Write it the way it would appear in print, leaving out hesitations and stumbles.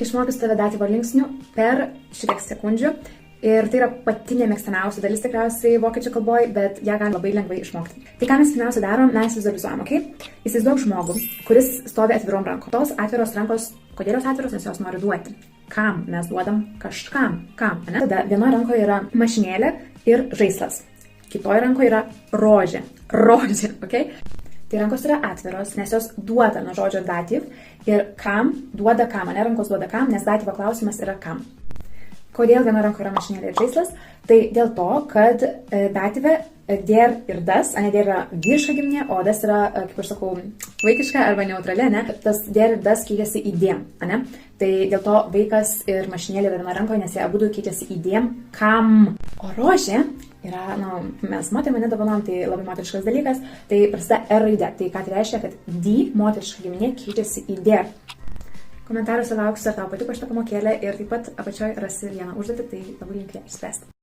išmokysiu tave datyvo linksnių per šitiek sekundžių. Ir tai yra pati nemėgstamiausia dalis tikriausiai vokiečių kalboje, bet ją gali labai lengvai išmokti. Tai ką mes pirmiausia darom, mes vizualizuojam, Įsivaizduok žmogų, kuris stovi atvirom rankom. Tos atviros rankos, kodėl jos atviros, nes jos nori duoti. Kam mes duodam kažkam? Kam? Ne? Tada vienoje rankoje yra mašinėlė ir žaislas. Kitoje rankoje yra rožė. Rožė, Tai rankos yra atviros, nes jos duoda nuo žodžio datyv. Ir kam duoda kam, ne rankos duoda kam, nes datyvo klausimas yra kam. Kodėl viena rankoje yra mašinėlė ir žaislas? Tai dėl to, kad datyve der ir das, der yra vyriška giminė, o das yra, kaip aš sakau, vaikiška arba neutrali, ne? Tas der ir das keitėsi į diem, ne? Tai dėl to vaikas ir mašinėlė yra viena rankoje, nes jie abudu keitėsi į diem, kam. O rožė yra, mes moterim nedovanom, tai labai moteriškas dalykas, tai prasideda R raidė. Tai ką tai reiškia, kad di, moteriška giminė, keitėsi į der. Komentaruose lauksiu, ar tau patiko šitą pamokėlę ir taip pat apačioje rasi vieną užduotį, tai labai linkiu ją išspręsti.